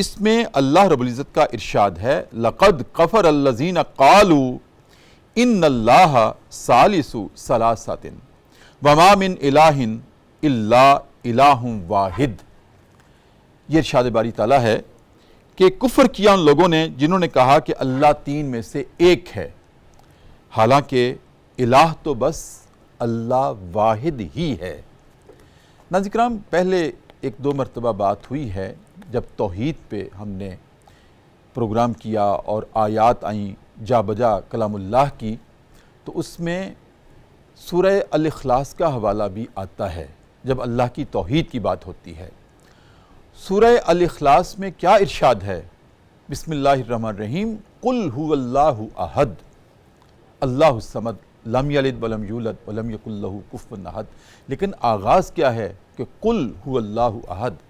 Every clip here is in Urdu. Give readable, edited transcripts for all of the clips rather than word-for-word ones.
اس میں اللہ رب العزت کا ارشاد ہے لقد کفر الذین قالوا ان اللہ ثالث ثلاثۃ وما من الہ الا الہ واحد۔ یہ ارشاد باری تعالیٰ ہے کہ کفر کیا ان لوگوں نے جنہوں نے کہا کہ اللہ تین میں سے ایک ہے، حالانکہ الہ تو بس اللہ واحد ہی ہے۔ ناظرین کرام، پہلے ایک دو مرتبہ بات ہوئی ہے جب توحید پہ ہم نے پروگرام کیا اور آیات آئیں جا بجا کلام اللہ کی، تو اس میں سورہ الاخلاص کا حوالہ بھی آتا ہے جب اللہ کی توحید کی بات ہوتی ہے۔ سورہ الاخلاص میں کیا ارشاد ہے؟ بسم اللہ الرحمن الرحیم، قل هو اللہ احد اللہ الصمد لم یلد ولم یولد ولم یکن لہ کفوا احد۔ لیکن آغاز کیا ہے کہ قل هو اللہ احد،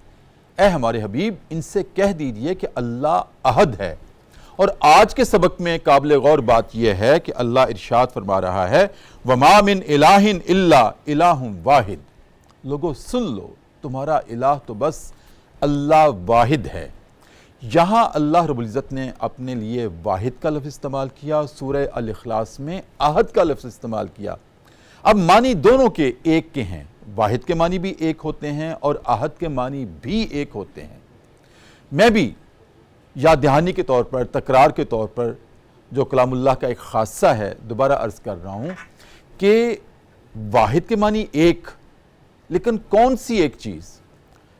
اے ہمارے حبیب ان سے کہہ دیجئے کہ اللہ احد ہے۔ اور آج کے سبق میں قابل غور بات یہ ہے کہ اللہ ارشاد فرما رہا ہے وما من الہ الا الہ واحد۔ لوگو سن لو، تمہارا الہ تو بس اللہ واحد ہے۔ یہاں اللہ رب العزت نے اپنے لیے واحد کا لفظ استعمال کیا، سورہ الاخلاص میں احد کا لفظ استعمال کیا۔ اب معنی دونوں کے ایک کے ہیں، واحد کے معنی بھی ایک ہوتے ہیں اور احد کے معنی بھی ایک ہوتے ہیں۔ میں بھی یاد دہانی کے طور پر، تکرار کے طور پر، جو کلام اللہ کا ایک خاصہ ہے، دوبارہ عرض کر رہا ہوں کہ واحد کے معنی ایک، لیکن کون سی ایک چیز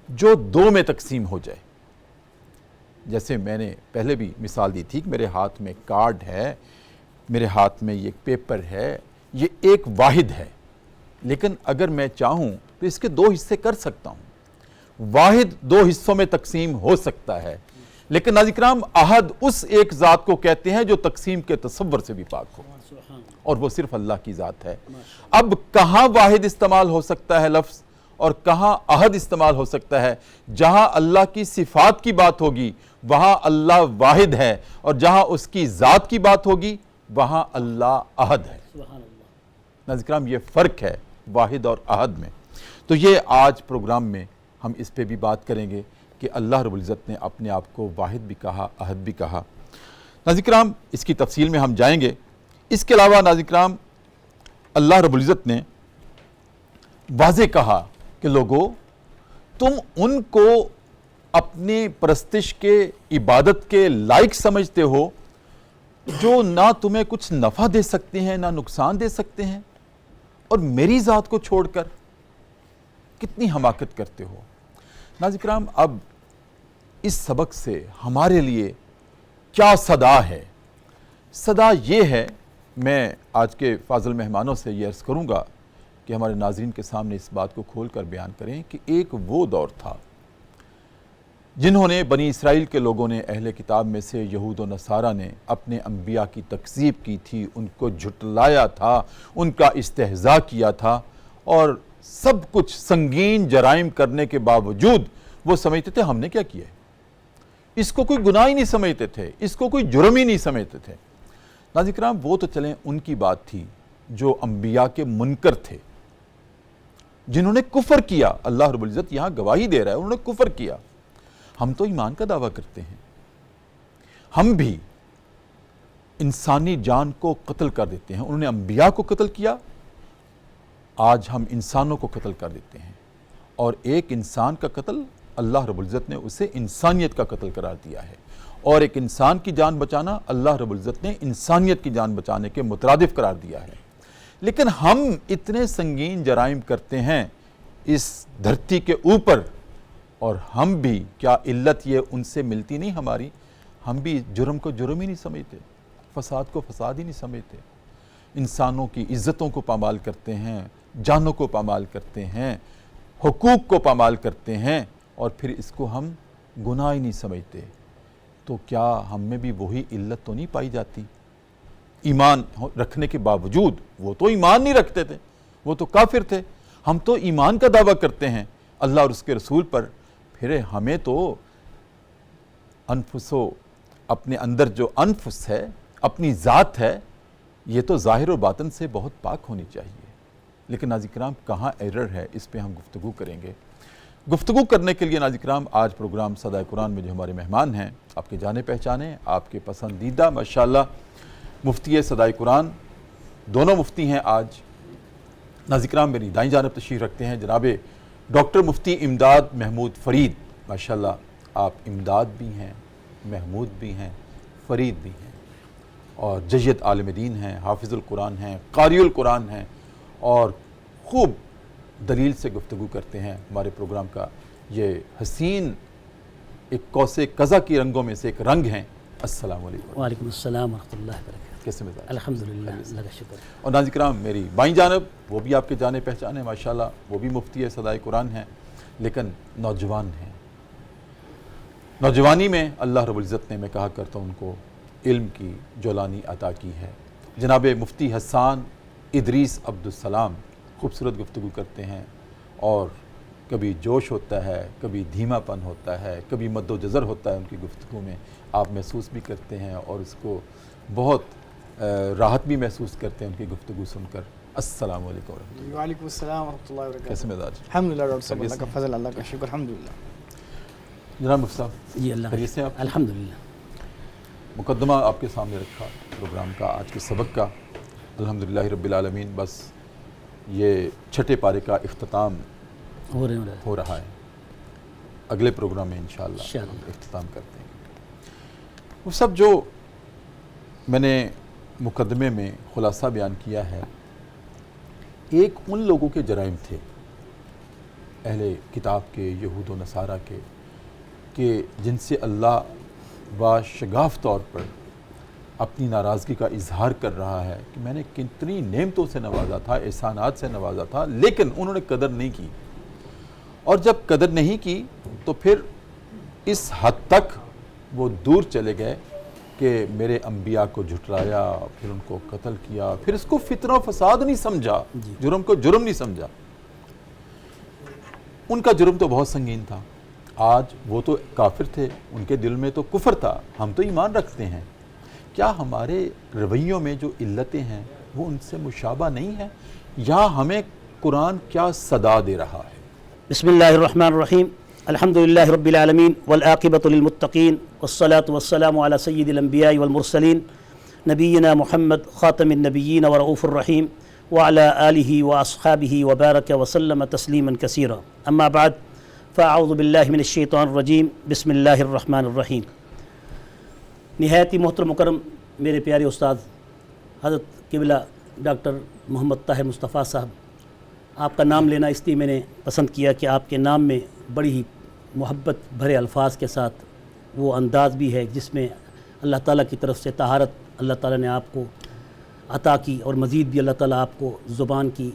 جو دو میں تقسیم ہو جائے؟ جیسے میں نے پہلے بھی مثال دی تھی کہ میرے ہاتھ میں کارڈ ہے، میرے ہاتھ میں یہ پیپر ہے، یہ ایک واحد ہے، لیکن اگر میں چاہوں تو اس کے دو حصے کر سکتا ہوں۔ واحد دو حصوں میں تقسیم ہو سکتا ہے، لیکن ناظرین کرام احد اس ایک ذات کو کہتے ہیں جو تقسیم کے تصور سے بھی پاک ہو، اور وہ صرف اللہ کی ذات ہے۔ اب کہاں واحد استعمال ہو سکتا ہے لفظ اور کہاں احد استعمال ہو سکتا ہے؟ جہاں اللہ کی صفات کی بات ہوگی وہاں اللہ واحد ہے، اور جہاں اس کی ذات کی بات ہوگی وہاں اللہ احد ہے۔ ناظرین کرام، یہ فرق ہے واحد اور احد میں۔ تو یہ آج پروگرام میں ہم اس پہ بھی بات کریں گے کہ اللہ رب العزت نے اپنے آپ کو واحد بھی کہا، احد بھی کہا۔ ناظرین کرام، اس کی تفصیل میں ہم جائیں گے۔ اس کے علاوہ ناظرین کرام، اللہ رب العزت نے واضح کہا کہ لوگو تم ان کو اپنی پرستش کے، عبادت کے لائق سمجھتے ہو جو نہ تمہیں کچھ نفع دے سکتے ہیں نہ نقصان دے سکتے ہیں، اور میری ذات کو چھوڑ کر کتنی حماقت کرتے ہو۔ ناظرین کرام، اب اس سبق سے ہمارے لیے کیا صدا ہے؟ صدا یہ ہے، میں آج کے فاضل مہمانوں سے یہ عرض کروں گا کہ ہمارے ناظرین کے سامنے اس بات کو کھول کر بیان کریں کہ ایک وہ دور تھا جنہوں نے بنی اسرائیل کے لوگوں نے، اہل کتاب میں سے یہود و نصارہ نے اپنے انبیاء کی تکذیب کی تھی، ان کو جھٹلایا تھا، ان کا استہزاء کیا تھا، اور سب کچھ سنگین جرائم کرنے کے باوجود وہ سمجھتے تھے ہم نے کیا کیا ہے، اس کو کوئی گناہ ہی نہیں سمجھتے تھے، اس کو کوئی جرم ہی نہیں سمجھتے تھے۔ ناظرین کرام، وہ تو چلیں ان کی بات تھی جو انبیاء کے منکر تھے، جنہوں نے کفر کیا۔ اللہ رب العزت یہاں گواہی دے رہا ہے انہوں نے کفر کیا۔ ہم تو ایمان کا دعویٰ کرتے ہیں، ہم بھی انسانی جان کو قتل کر دیتے ہیں۔ انہوں نے انبیاء کو قتل کیا، آج ہم انسانوں کو قتل کر دیتے ہیں، اور ایک انسان کا قتل اللہ رب العزت نے اسے انسانیت کا قتل قرار دیا ہے، اور ایک انسان کی جان بچانا اللہ رب العزت نے انسانیت کی جان بچانے کے مترادف قرار دیا ہے۔ لیکن ہم اتنے سنگین جرائم کرتے ہیں اس دھرتی کے اوپر، اور ہم بھی، کیا علت یہ ان سے ملتی نہیں ہماری؟ ہم بھی جرم کو جرم ہی نہیں سمجھتے، فساد کو فساد ہی نہیں سمجھتے، انسانوں کی عزتوں کو پامال کرتے ہیں، جانوں کو پامال کرتے ہیں، حقوق کو پامال کرتے ہیں، اور پھر اس کو ہم گناہ ہی نہیں سمجھتے۔ تو کیا ہم میں بھی وہی علت تو نہیں پائی جاتی؟ ایمان رکھنے کے باوجود، وہ تو ایمان نہیں رکھتے تھے، وہ تو کافر تھے، ہم تو ایمان کا دعویٰ کرتے ہیں اللہ اور اس کے رسول پر، پھر ہمیں تو انفسو، اپنے اندر جو انفس ہے، اپنی ذات ہے، یہ تو ظاہر و باطن سے بہت پاک ہونی چاہیے۔ لیکن ناظرین کرام، کہاں ایرر ہے، اس پہ ہم گفتگو کریں گے۔ گفتگو کرنے کے لیے ناظرین کرام آج پروگرام صدائے قرآن میں جو ہمارے مہمان ہیں، آپ کے جانے پہچانے، آپ کے پسندیدہ ماشاءاللہ مفتی صدائے قرآن، دونوں مفتی ہیں آج۔ ناظرین کرام میری دائیں جانب تشریف رکھتے ہیں جناب ڈاکٹر مفتی امداد محمود فرید۔ ماشاءاللہ آپ امداد بھی ہیں، محمود بھی ہیں، فرید بھی ہیں، اور جید عالم دین ہیں، حافظ القرآن ہیں، قاری القرآن ہیں، اور خوب دلیل سے گفتگو کرتے ہیں۔ ہمارے پروگرام کا یہ حسین ایک قوس قزح کی رنگوں میں سے ایک رنگ ہیں۔ السلام علیکم۔ وعلیکم السلام ورحمۃ اللہ وبرکاتہ۔ کیسے مزاج؟ الحمدللہ، اللہ کا شکر۔ اور ناظرین کرام میری بائیں جانب وہ بھی آپ کے جانے پہچانے ماشاءاللہ، وہ بھی مفتی صدائے قرآن ہیں، لیکن نوجوان ہیں۔ نوجوانی میں اللہ رب العزت نے، میں کہا کرتا ہوں، ان کو علم کی جولانی عطا کی ہے۔ جناب مفتی حسان ادریس عبدالسلام خوبصورت گفتگو کرتے ہیں، اور کبھی جوش ہوتا ہے، کبھی دھیما پن ہوتا ہے، کبھی مد و جزر ہوتا ہے ان کی گفتگو میں، آپ محسوس بھی کرتے ہیں اور اس کو بہت راحت بھی محسوس کرتے ہیں ان کی گفتگو سن کر۔ السلام علیکم ورحمۃ اللہ۔ وعلیکم السلام ورحمۃ اللہ وبرکاتہ۔ کیسے مزاج؟ الحمدللہ ڈاکٹر صاحب، اللہ کا فضل، اللہ کا شکر، الحمدللہ۔ جناب مفتی صاحب جی اللہ کا خیریت سے شکر، آپ؟ الحمدللہ۔ مقدمہ آپ کے سامنے رکھا پروگرام کا، آج کے سبق کا، الحمدللہ رب العالمین۔ بس یہ چھٹے پارے کا اختتام ہو رہا ہے، اگلے پروگرام میں انشاءاللہ اختتام کرتے ہیں۔ وہ سب جو میں نے مقدمے میں خلاصہ بیان کیا ہے، ایک ان لوگوں کے جرائم تھے، اہل کتاب کے، یہود و نصارہ کے، کہ جن سے اللہ باشگاف طور پر اپنی ناراضگی کا اظہار کر رہا ہے کہ میں نے کتنی نعمتوں سے نوازا تھا، احسانات سے نوازا تھا، لیکن انہوں نے قدر نہیں کی، اور جب قدر نہیں کی تو پھر اس حد تک وہ دور چلے گئے کہ میرے انبیاء کو جھٹلایا، پھر ان کو قتل کیا، پھر اس کو فتنہ و فساد نہیں سمجھا، جرم کو جرم نہیں سمجھا۔ ان کا جرم تو بہت سنگین تھا۔ آج وہ تو کافر تھے، ان کے دل میں تو کفر تھا، ہم تو ایمان رکھتے ہیں۔ کیا ہمارے رویوں میں جو علتیں ہیں وہ ان سے مشابہ نہیں ہیں، یا ہمیں قرآن کیا صدا دے رہا ہے؟ بسم اللہ الرحمن الرحیم، الحمدللہ رب العالمین والعاقبۃ للمتقین والصلاة والسلام علی سید الانبیاء والمرسلین نبینا محمد خاتم النبیین ورؤوف الرحیم وعلی آلہ واصحابہ وبارک وسلم تسلیما کثیرا، اما بعد فاعوذ باللہ من الشیطان الرجیم، بسم اللہ الرحمن الرحیم۔ نہایت ہی محترم مکرم میرے پیارے استاد حضرت قبلہ ڈاکٹر محمد طاہر مصطفیٰ صاحب، آپ کا نام لینا اس لیے میں نے پسند کیا کہ آپ کے نام میں بڑی ہی محبت بھرے الفاظ کے ساتھ وہ انداز بھی ہے جس میں اللہ تعالیٰ کی طرف سے طہارت اللہ تعالیٰ نے آپ کو عطا کی، اور مزید بھی اللہ تعالیٰ آپ کو زبان کی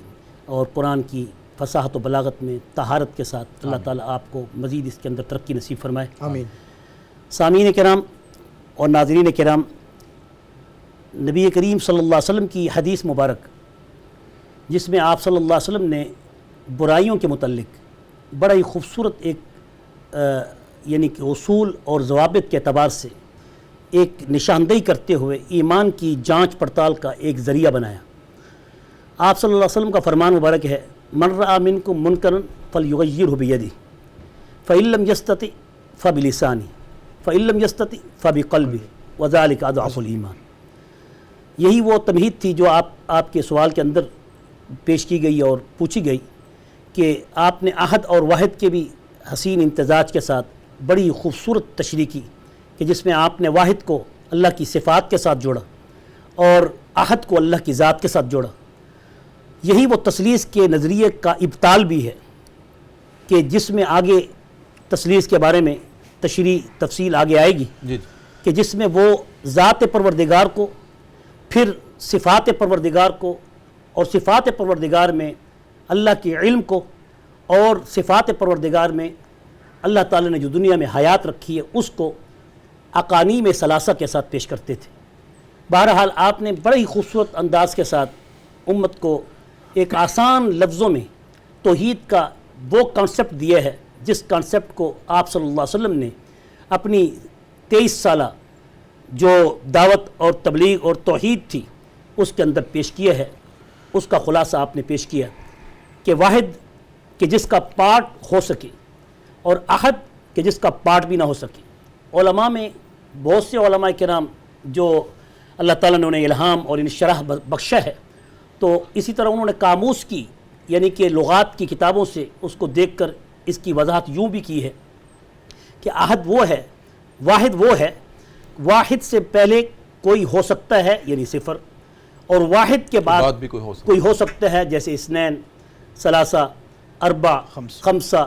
اور قرآن کی فصاحت و بلاغت میں طہارت کے ساتھ اللہ تعالیٰ آپ کو مزید اس کے اندر ترقی نصیب فرمائے، آمین۔ سامعین کرام اور ناظرین کرام، نبی کریم صلی اللہ علیہ وسلم کی حدیث مبارک جس میں آپ صلی اللہ علیہ وسلم نے برائیوں کے متعلق بڑا ہی خوبصورت ایک یعنی کہ اصول اور ضوابط کے اعتبار سے ایک نشاندہی کرتے ہوئے ایمان کی جانچ پڑتال کا ایک ذریعہ بنایا۔ آپ صلی اللہ علیہ وسلم کا فرمان مبارک ہے، من رأى منکم منکرا فلیغیرہ بیدہ فإن لم یستطع فبلسانہ فإن لم یستطع فبقلبہ وذلک اضعف الایمان۔ یہی وہ تمہید تھی جو آپ کے سوال کے اندر پیش کی گئی اور پوچھی گئی کہ آپ نے احد اور واحد کے بھی حسین امتزاج کے ساتھ بڑی خوبصورت تشریح کی کہ جس میں آپ نے واحد کو اللہ کی صفات کے ساتھ جوڑا اور احد کو اللہ کی ذات کے ساتھ جوڑا۔ یہی وہ تثلیث کے نظریے کا ابطال بھی ہے کہ جس میں آگے تثلیث کے بارے میں تفصیل آگے آئے گی، کہ جس میں وہ ذات پروردگار کو، پھر صفات پروردگار کو، اور صفات پروردگار میں اللہ کے علم کو، اور صفات پروردگار میں اللہ تعالیٰ نے جو دنیا میں حیات رکھی ہے اس کو اقانیم ثلاثہ کے ساتھ پیش کرتے تھے۔ بہرحال آپ نے بڑے ہی خوبصورت انداز کے ساتھ امت کو ایک آسان لفظوں میں توحید کا وہ کانسیپٹ دیا ہے جس کانسیپٹ کو آپ صلی اللہ علیہ وسلم نے اپنی 23 سالہ جو دعوت اور تبلیغ اور توحید تھی اس کے اندر پیش کیا ہے۔ اس کا خلاصہ آپ نے پیش کیا کہ واحد کہ جس کا پارٹ ہو سکے اور احد کہ جس کا پاٹ بھی نہ ہو سکے۔ علماء میں بہت سے علماء کرام جو اللہ تعالیٰ نے انہیں الہام اور انشراح بخشا ہے، تو اسی طرح انہوں نے قاموس کی یعنی کہ لغات کی کتابوں سے اس کو دیکھ کر اس کی وضاحت یوں بھی کی ہے کہ احد وہ ہے، واحد وہ ہے، واحد سے پہلے کوئی ہو سکتا ہے یعنی صفر، اور واحد کے بعد بھی کوئی ہو سکتا ہے جیسے اثنین، ثلاثہ، اربع، خمسہ،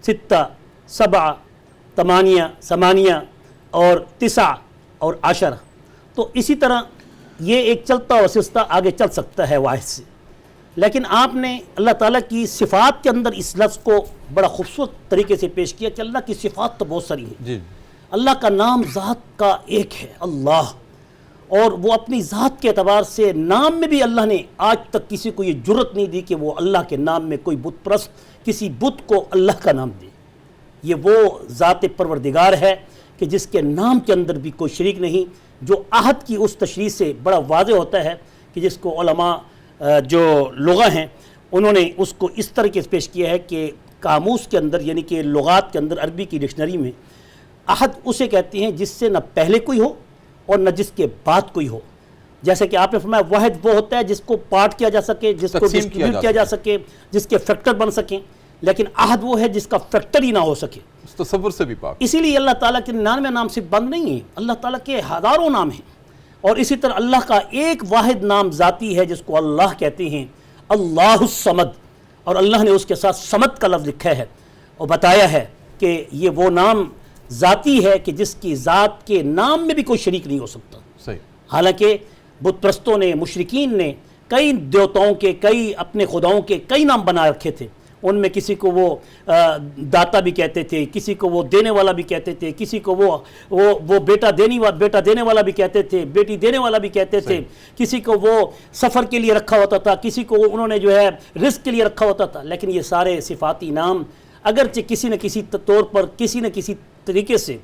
ستہ، سبع، ثمانیہ اور تسع اور عشرہ۔ تو اسی طرح یہ ایک چلتا و سستا آگے چل سکتا ہے واحد سے۔ لیکن آپ نے اللہ تعالیٰ کی صفات کے اندر اس لفظ کو بڑا خوبصورت طریقے سے پیش کیا کہ اللہ کی صفات تو بہت ساری ہیں، جی اللہ کا نام ذات کا ایک ہے اللہ، اور وہ اپنی ذات کے اعتبار سے نام میں بھی اللہ نے آج تک کسی کو یہ جرت نہیں دی کہ وہ اللہ کے نام میں کوئی بت پرست کسی بت کو اللہ کا نام دے۔ یہ وہ ذات پروردگار ہے کہ جس کے نام کے اندر بھی کوئی شریک نہیں، جو احد کی اس تشریح سے بڑا واضح ہوتا ہے کہ جس کو علماء جو لغہ ہیں انہوں نے اس کو اس طریقے سے پیش کیا ہے کہ قاموس کے اندر یعنی کہ لغات کے اندر عربی کی ڈکشنری میں احد اسے کہتے ہیں جس سے نہ پہلے کوئی ہو اور نہ جس کے بعد کوئی ہو۔ جیسے کہ آپ نے فرمایا واحد وہ ہوتا ہے جس کو پارٹ کیا جا سکے، جس کو ڈسٹریبیوٹ کیا جا سکے، جس کے فیکٹر بن سکیں، لیکن احد وہ ہے جس کا فیکٹر ہی نہ ہو سکے، اس تصور سے بھی پاک۔ اسی لیے اللہ تعالیٰ کے 99 نام سے بند نہیں ہیں، اللہ تعالیٰ کے ہزاروں نام ہیں، اور اسی طرح اللہ کا ایک واحد نام ذاتی ہے جس کو اللہ کہتے ہیں، اللہ الصمد، اور اللہ نے اس کے ساتھ صمد کا لفظ لکھا ہے اور بتایا ہے کہ یہ وہ نام ذاتی ہے کہ جس کی ذات کے نام میں بھی کوئی شریک نہیں ہو سکتا۔ صحیح۔ حالانکہ بت پرستوں نے، مشرکین نے کئی دیوتاؤں کے، کئی اپنے خداؤں کے کئی نام بنا رکھے تھے، ان میں کسی کو وہ داتا بھی کہتے تھے، کسی کو وہ دینے والا بھی کہتے تھے، کسی کو وہ بیٹا دینے والا بھی کہتے تھے، بیٹی دینے والا بھی کہتے تھے، کسی کو وہ سفر کے لیے رکھا ہوتا تھا، کسی کو انہوں نے جو ہے رزق کے لیے رکھا ہوتا تھا۔ لیکن یہ سارے صفاتی نام اگرچہ کسی نہ کسی طور پر کسی نہ کسی طریقے سے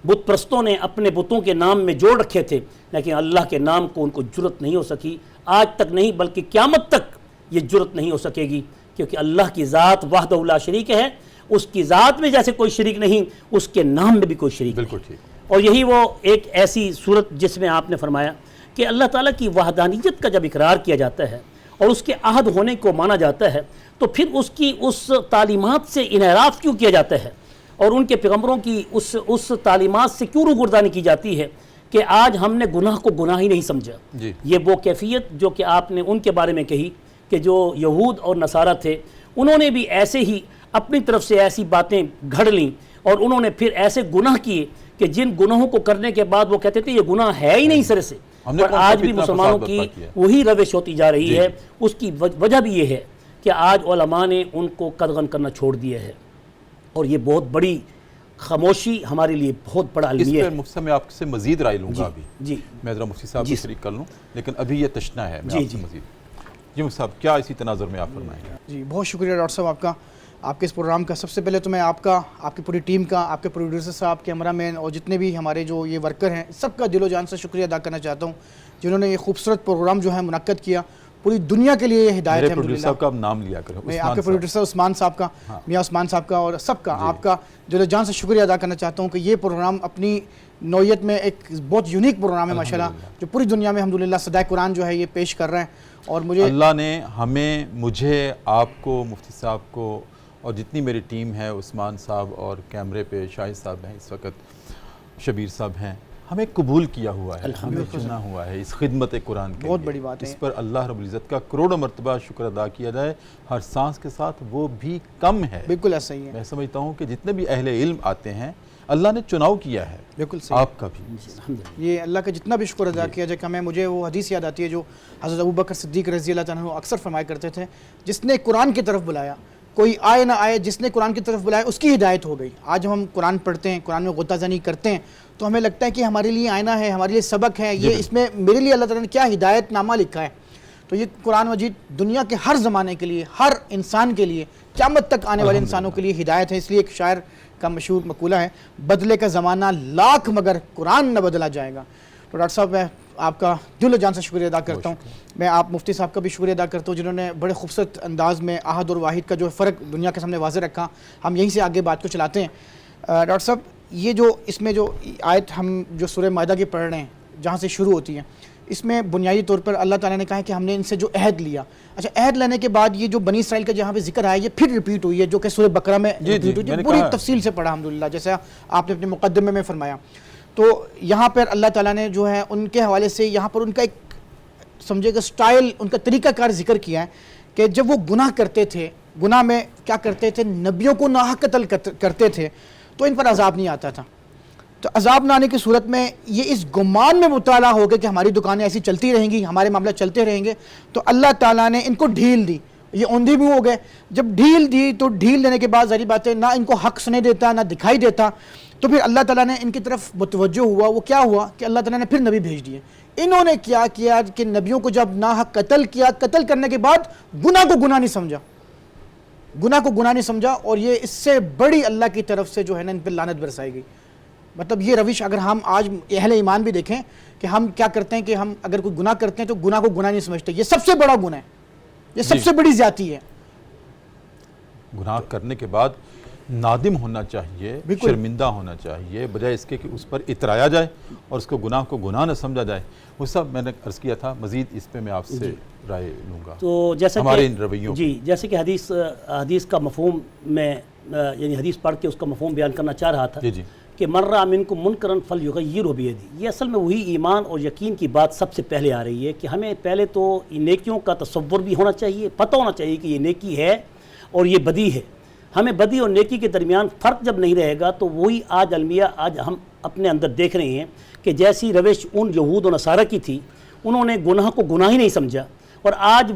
بت پرستوں نے اپنے بتوں کے نام میں جوڑ رکھے تھے، لیکن اللہ کے نام کو ان کو جرت نہیں ہو سکی، آج تک نہیں بلکہ قیامت تک یہ جرت نہیں ہو سکے گی، کیونکہ اللہ کی ذات وحدہ لا شریک ہے، اس کی ذات میں جیسے کوئی شریک نہیں، اس کے نام میں بھی کوئی شریک نہیں۔ بالکل ٹھیک۔ اور یہی وہ ایک ایسی صورت جس میں آپ نے فرمایا کہ اللہ تعالیٰ کی وحدانیت کا جب اقرار کیا جاتا ہے اور اس کے عہد ہونے کو مانا جاتا ہے، تو پھر اس کی اس تعلیمات سے انحراف کیوں کیا جاتا ہے اور ان کے پیغمبروں کی اس تعلیمات سے کیوں روگردانی کی جاتی ہے کہ آج ہم نے گناہ کو گناہ ہی نہیں سمجھا۔ یہ وہ کیفیت جو کہ آپ نے ان کے بارے میں کہی کہ جو یہود اور نصارہ تھے انہوں نے بھی ایسے ہی اپنی طرف سے ایسی باتیں گھڑ لیں اور انہوں نے پھر ایسے گناہ کیے کہ جن گناہوں کو کرنے کے بعد وہ کہتے تھے یہ گناہ ہے ہی نہیں سرے سے، اور آج بھی مسلمانوں کی وہی روش ہوتی جا رہی ہے۔ اس کی وجہ بھی یہ ہے کہ آج علماء نے ان کو قدغن کرنا چھوڑ دیا ہے، اور یہ بہت بڑی خاموشی ہمارے لیے بہت بڑا المیہ ہے۔ اس پہ مفتی صاحب میں آپ سے مزید رائے لوں گا ابھی، جی میں ذرا مفتی صاحب کو شریک کر لوں، لیکن ابھی یہ تشنا ہے میں آپ سے مزید۔ جی مفتی صاحب کیا اسی تناظر میں آپ فرمائیں گے؟ جی بہت شکریہ ڈاکٹر صاحب آپ کا، آپ کے اس پروگرام کا۔ سب سے پہلے تو میں آپ کا، آپ کی پوری ٹیم کا، آپ کے پروڈیوسر صاحب، کیمرہ مین اور جتنے بھی ہمارے جو یہ ورکر ہیں، سب کا دل و جان سے شکریہ ادا کرنا چاہتا ہوں جنہوں نے یہ خوبصورت پروگرام جو ہے منعقد کیا۔ پوری دنیا کے لیے یہ ہدایت ہے۔ پروڈیوسر صاحب کا نام لیا کریں، میں آپ کے پروڈیوسر عثمان صاحب کا، میاں عثمان صاحب کا، اور سب کا آپ کا دل و جان سے شکریہ ادا کرنا چاہتا ہوں کہ یہ پروگرام اپنی نوعیت میں ایک بہت یونیک پروگرام ہے ماشاءاللہ، جو پوری دنیا میں الحمدللہ صدائے قرآن جو ہے یہ پیش کر رہے ہیں۔ اور مجھے اللہ نے ہمیں، مجھے، آپ کو، مفتی صاحب کو اور جتنی میری ٹیم ہے، عثمان صاحب اور کیمرے پہ شاہد صاحب ہیں، اس وقت شبیر صاحب ہیں، ہمیں قبول کیا ہوا ہے، ہمیں چنا ہوا ہے اس خدمت قرآن کے بہت لیے۔ بڑی بات ہے، اس پر اللہ رب العزت کا کروڑوں مرتبہ شکر ادا کیا جائے، ہر سانس کے ساتھ وہ بھی کم ہے۔ بالکل ایسا ہی ہے، میں سمجھتا ہوں کہ جتنے بھی اہل علم آتے ہیں اللہ نے چناؤ کیا ہے، بالکل صحیح، آپ کا بھی۔ یہ اللہ کا جتنا بھی شکر ادا کیا جائے کہ مجھے وہ حدیث یاد آتی ہے جو حضرت ابوبکر صدیق رضی اللہ عنہ اکثر فرمایا کرتے تھے، جس نے قرآن کی طرف بلایا، کوئی آئے نہ آئے، جس نے قرآن کی طرف بلایا اس کی ہدایت ہو گئی۔ آج ہم قرآن پڑھتے ہیں، قرآن میں غوطہ زنی کرتے ہیں، تو ہمیں لگتا ہے کہ ہمارے لیے آئینہ ہے، ہمارے لیے سبق ہے، یہ اس میں میرے لیے اللہ تعالیٰ نے کیا ہدایت نامہ لکھا ہے۔ تو یہ قرآن مجید دنیا کے ہر زمانے کے لیے، ہر انسان کے لیے، قیامت تک آنے والے انسانوں کے لیے ہدایت ہے۔ اس لیے ایک شاعر کا مشہور مقولہ ہے، بدلے کا زمانہ لاکھ مگر قرآن نہ بدلا جائے گا۔ تو ڈاکٹر صاحب میں آپ کا دل و جان سے شکریہ ادا کرتا ہوں. میں آپ مفتی صاحب کا بھی شکریہ ادا کرتا ہوں جنہوں نے بڑے خوبصورت انداز میں احد اور واحد کا جو فرق دنیا کے سامنے واضح رکھا. ہم یہیں سے آگے بات کو چلاتے ہیں. ڈاکٹر صاحب یہ جو اس میں جو آیت ہم جو سورہ مائدہ کی پڑھ رہے ہیں جہاں سے شروع ہوتی ہے, اس میں بنیادی طور پر اللہ تعالیٰ نے کہا ہے کہ ہم نے ان سے جو عہد لیا. اچھا, عہد لینے کے بعد یہ جو بنی اسرائیل کا جہاں پہ ذکر آیا یہ پھر ریپیٹ ہوئی ہے جو کہ سورہ بقرہ میں ریپیٹ ہوئی ہے. پوری تفصیل سے پڑھا الحمدللہ جیسا آپ نے اپنے مقدمے میں فرمایا. تو یہاں پر اللہ تعالیٰ نے جو ہے ان کے حوالے سے یہاں پر ان کا ایک سمجھے گا سٹائل, ان کا طریقہ کار ذکر کیا ہے کہ جب وہ گناہ کرتے تھے, گناہ میں کیا کرتے تھے, نبیوں کو ناحق قتل کرتے تھے تو ان پر عذاب نہیں آتا تھا. تو عذاب نہ آنے کی صورت میں یہ اس گمان میں مبتلا ہو گئے کہ ہماری دکانیں ایسی چلتی رہیں گی, ہمارے معاملہ چلتے رہیں گے, تو اللہ تعالیٰ نے ان کو ڈھیل دی. یہ اوندھی بھی ہو گئے. جب ڈھیل دی تو ڈھیل دینے کے بعد ظاہری بات ہے نہ ان کو حق سنے دیتا نہ دکھائی دیتا, تو پھر اللہ تعالیٰ نے ان کی طرف متوجہ ہوا. وہ کیا ہوا کہ اللہ تعالیٰ نے پھر نبی بھیج دیے. انہوں نے کیا کیا کہ نبیوں کو جب ناحق قتل کیا, قتل کرنے کے بعد گناہ کو گناہ نہیں سمجھا, گناہ کو گناہ نہیں سمجھا, اور یہ اس سے بڑی اللہ کی طرف سے جو ہے نا ان پہ لعنت برسائی گئی. مطلب یہ روش اگر ہم آج اہل ایمان بھی دیکھیں کہ ہم کیا کرتے ہیں کہ ہم اگر کوئی گناہ کرتے ہیں تو گناہ کو گناہ نہیں سمجھتے. یہ سب سے بڑا گناہ ہے, یہ سب سے بڑی زیادتی ہے. گناہ کرنے کے بعد نادم ہونا چاہیے, شرمندہ ہونا چاہیے, بجائے اس کے کہ اس پر اترایا جائے اور اس کو گناہ نہ سمجھا جائے. وہ سب میں نے عرض کیا تھا, مزید اس پہ میں آپ سے رائے لوں گا. تو جیسا ہمارے ان رویوں جی جیسے کہ حدیث کا مفہوم میں یعنی حدیث پڑھ کے اس کا مفہوم بیان کرنا چاہ رہا تھا کہ من رأى منکم منکرا فلیغیرہ بیدہ. یہ اصل میں وہی ایمان اور یقین کی بات سب سے پہلے آ رہی ہے کہ ہمیں پہلے تو نیکیوں کا تصور بھی ہونا چاہیے, پتہ ہونا چاہیے کہ یہ نیکی ہے اور یہ بدی ہے. ہمیں بدی اور نیکی کے درمیان فرق جب نہیں رہے گا تو وہی آج المیہ آج ہم اپنے اندر دیکھ رہے ہیں کہ جیسی روش ان یہود و نصارہ کی تھی, انہوں نے گناہ کو گناہ ہی نہیں سمجھا, اور آج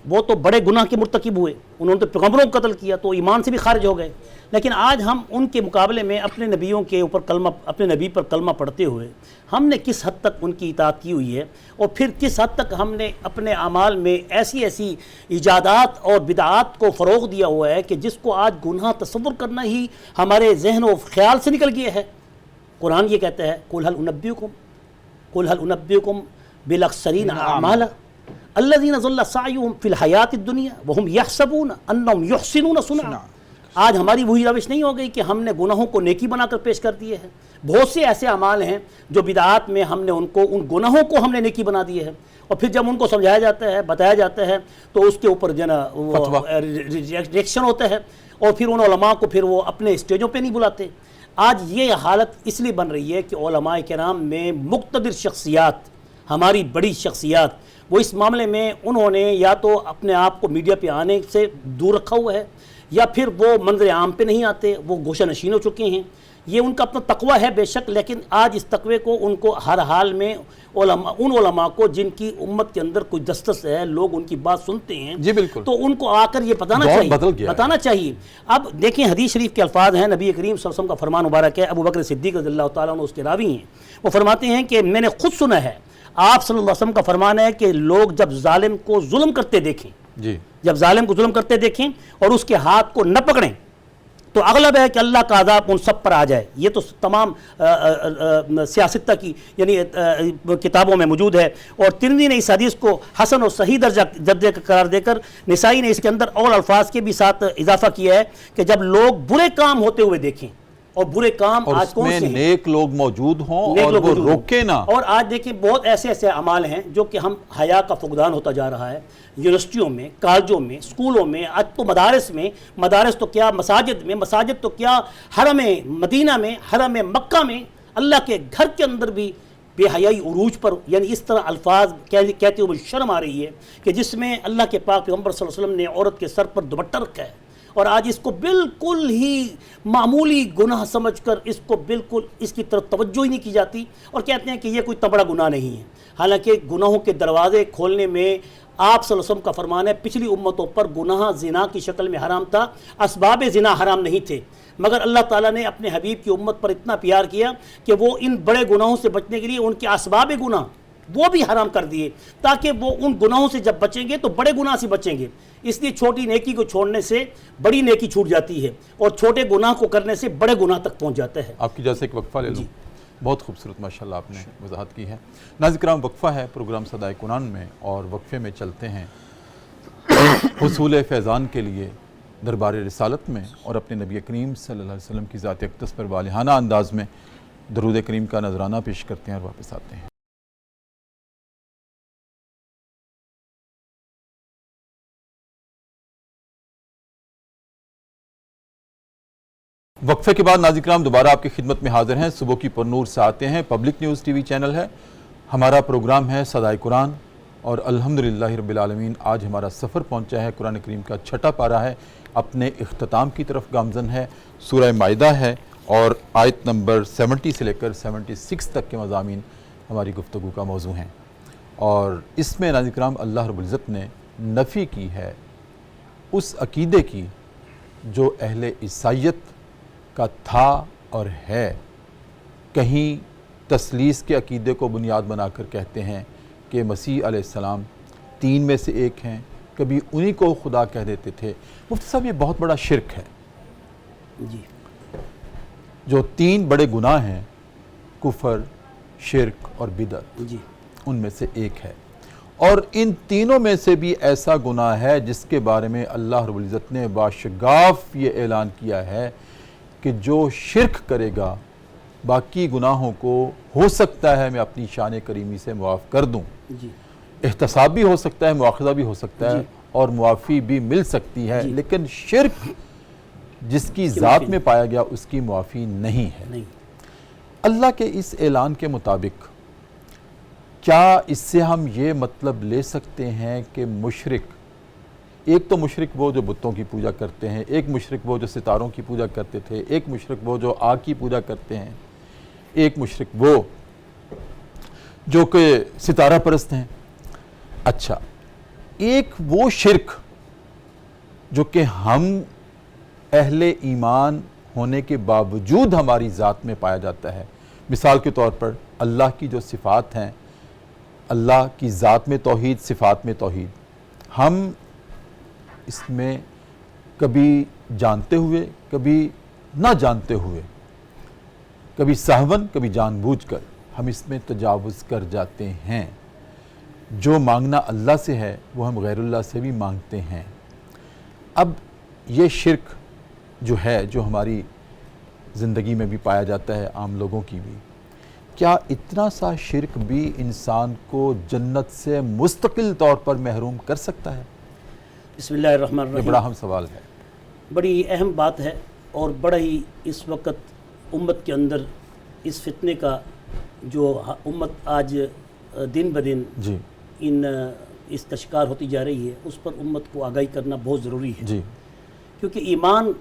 وہ تو بڑے گناہ کے مرتکب ہوئے, انہوں نے تو پیغمبروں کو قتل کیا تو ایمان سے بھی خارج ہو گئے. لیکن آج ہم ان کے مقابلے میں اپنے نبیوں کے اوپر کلمہ, اپنے نبی پر کلمہ پڑھتے ہوئے ہم نے کس حد تک ان کی اطاعت کی ہوئی ہے, اور پھر کس حد تک ہم نے اپنے اعمال میں ایسی ایجادات اور بدعات کو فروغ دیا ہوا ہے کہ جس کو آج گناہ تصور کرنا ہی ہمارے ذہن و خیال سے نکل گیا ہے. قرآن یہ کہتا ہے قُلْ هَلْ أُنَبِّئُكُمْ بِالْأَخْسَرِينَ أَعْمَالًا الَّذِينَ ضَلَّ سَعْيُهُمْ فِي الْحَيَاةِ الدُّنْيَا وَهُمْ يَحْسَبُونَ أَنَّهُمْ يُحْسِنُونَ صُنْعًا. آج ہماری وہی روش نہیں ہو گئی کہ ہم نے گناہوں کو نیکی بنا کر پیش کر دیے ہیں. بہت سے ایسے اعمال ہیں جو بدعات میں ہم نے ان گناہوں کو ہم نے نیکی بنا دیے ہیں, اور پھر جب ان کو سمجھایا جاتا ہے, بتایا جاتا ہے, تو اس کے اوپر جو نا ریئیکشن ہوتا ہے, اور پھر ان علماء کو پھر وہ اپنے اسٹیجوں پہ نہیں بلاتے. آج یہ حالت اس لیے بن رہی ہے کہ علماء کرام میں مقتدر شخصیات, ہماری بڑی شخصیات, وہ اس معاملے میں انہوں نے یا تو اپنے آپ کو میڈیا پہ آنے سے دور رکھا ہوا ہے, یا پھر وہ منظر عام پہ نہیں آتے, وہ گوشہ نشین ہو چکے ہیں. یہ ان کا اپنا تقوی ہے بے شک, لیکن آج اس تقوی کو ان کو ہر حال میں ان علماء کو جن کی امت کے اندر کوئی دسترس ہے, لوگ ان کی بات سنتے ہیں, جی بالکل, تو ان کو آ کر یہ بتانا چاہیے. اب دیکھیں حدیث شریف کے الفاظ ہیں, نبی کریم صلی اللہ علیہ وسلم کا فرمان مبارک ہے, ابو بکر صدیق رضی اللہ تعالیٰ عنہ اس کے راوی ہیں. وہ فرماتے ہیں کہ میں نے خود سنا ہے, آپ صلی اللہ علیہ وسلم کا فرمان ہے کہ لوگ جب ظالم کو ظلم کرتے دیکھیں, جب ظالم کو ظلم کرتے دیکھیں اور اس کے ہاتھ کو نہ پکڑیں, تو اغلب ہے کہ اللہ کا عذاب ان سب پر آ جائے. یہ تو تمام سیاستہ کی یعنی کتابوں میں موجود ہے, اور ترمذی نے اس حدیث کو حسن اور صحیح درجے کا قرار دے کر, نسائی نے اس کے اندر اور الفاظ کے بھی ساتھ اضافہ کیا ہے کہ جب لوگ برے کام ہوتے ہوئے دیکھیں, اور برے کام آج کون سے ہیں, نیک لوگ موجود ہوں اور وہ روکے نہ. اور آج دیکھیں بہت ایسے اعمال ہیں جو کہ ہم حیا کا فقدان ہوتا جا رہا ہے. یونیورسٹیوں میں, کالجوں میں, اسکولوں میں, آج تو مدارس میں, مدارس تو کیا مساجد میں, مساجد تو کیا حرم مدینہ میں, حرم مکہ میں, اللہ کے گھر کے اندر بھی بے حیائی عروج پر, یعنی اس طرح الفاظ کہتے ہوئے شرم آ رہی ہے کہ جس میں اللہ کے پاک پیغمبر صلی اللہ علیہ وسلم نے عورت کے سر پر دوپٹہ رکھا ہے, اور آج اس کو بالکل ہی معمولی گناہ سمجھ کر اس کو بالکل اس کی طرف توجہ ہی نہیں کی جاتی, اور کہتے ہیں کہ یہ کوئی بڑا گناہ نہیں ہے. حالانکہ گناہوں کے دروازے کھولنے میں آپ صلی اللہ علیہ وسلم کا فرمان ہے, پچھلی امتوں پر گناہ زنا کی شکل میں حرام تھا, اسباب زنا حرام نہیں تھے, مگر اللہ تعالیٰ نے اپنے حبیب کی امت پر اتنا پیار کیا کہ وہ ان بڑے گناہوں سے بچنے کے لیے ان کے اسباب گناہ وہ بھی حرام کر دیے, تاکہ وہ ان گناہوں سے جب بچیں گے تو بڑے گناہ سے بچیں گے. اس لیے چھوٹی نیکی کو چھوڑنے سے بڑی نیکی چھوٹ جاتی ہے, اور چھوٹے گناہ کو کرنے سے بڑے گناہ تک پہنچ جاتا ہے. آپ کی جیسے ایک وقفہ لے لوں. بہت خوبصورت ماشاءاللہ آپ نے وضاحت کی ہے. ناظرین کرام وقفہ ہے پروگرام صدائے قرآن میں اور وقفے میں چلتے ہیں حصول فیضان کے لیے دربار رسالت میں اور اپنے نبی کریم صلی اللہ علیہ وسلم کی ذات اقدس پر والہانہ انداز میں درود کریم کا نذرانہ پیش کرتے ہیں اور واپس آتے ہیں. وقفے کے بعد ناظرین کرام دوبارہ آپ کی خدمت میں حاضر ہیں. صبح کی پرنور سے آتے ہیں. Public news T V channel ہے. ہمارا پروگرام ہے صدائے قرآن اور الحمدللہ رب العالمین آج ہمارا سفر پہنچا ہے. قرآن کریم کا چھٹا پارہ ہے, اپنے اختتام کی طرف گامزن ہے. سورہ مائدہ ہے اور آیت نمبر 70 سے لے کر 76 تک کے مضامین ہماری گفتگو کا موضوع ہیں. اور اس میں ناظرین کرام اللہ رب العزت نے نفی کی ہے اس عقیدے کی جو اہل عیسائیت کا تھا اور ہے. کہیں تثلیث کے عقیدے کو بنیاد بنا کر کہتے ہیں کہ مسیح علیہ السلام 3 میں سے ایک ہیں, کبھی انہی کو خدا کہہ دیتے تھے. مفتی صاحب یہ بہت بڑا شرک ہے. جی جو 3 بڑے گناہ ہیں کفر, شرک اور بدعت, جی ان میں سے ایک ہے. اور ان تینوں میں سے بھی ایسا گناہ ہے جس کے بارے میں اللہ رب العزت نے باشگاف یہ اعلان کیا ہے کہ جو شرک کرے گا باقی گناہوں کو ہو سکتا ہے میں اپنی شان کریمی سے معاف کر دوں. جی احتساب بھی ہو سکتا ہے, مواخذہ بھی ہو سکتا ہے جی. اور معافی بھی مل سکتی ہے, جی. لیکن شرک جس کی ذات میں پایا گیا اس کی معافی نہیں ہے. نہیں. اللہ کے اس اعلان کے مطابق کیا اس سے ہم یہ مطلب لے سکتے ہیں کہ مشرک, ایک تو مشرک وہ جو بتوں کی پوجا کرتے ہیں, ایک مشرک وہ جو ستاروں کی پوجا کرتے تھے, ایک مشرک وہ جو آگ کی پوجا کرتے ہیں, ایک مشرک وہ جو کہ ستارہ پرست ہیں. اچھا, ایک وہ شرک جو کہ ہم اہل ایمان ہونے کے باوجود ہماری ذات میں پایا جاتا ہے. مثال کے طور پر اللہ کی جو صفات ہیں, اللہ کی ذات میں توحید, صفات میں توحید, ہم اس میں کبھی جانتے ہوئے کبھی نہ جانتے ہوئے, کبھی سہون کبھی جان بوجھ کر ہم اس میں تجاوز کر جاتے ہیں. جو مانگنا اللہ سے ہے وہ ہم غیر اللہ سے بھی مانگتے ہیں. اب یہ شرک جو ہے جو ہماری زندگی میں بھی پایا جاتا ہے, عام لوگوں کی بھی, کیا اتنا سا شرک بھی انسان کو جنت سے مستقل طور پر محروم کر سکتا ہے؟ بسم اللہ الرحمن یہ الرحیم. بڑا اہم سوال ہے. بڑی اہم بات ہے اور بڑا ہی اس وقت امت کے اندر اس فتنے کا جو امت آج دن بدن جی اس کا شکار ہوتی جا رہی ہے, اس پر امت کو آگاہی کرنا بہت ضروری ہے. جی کیونکہ ایمان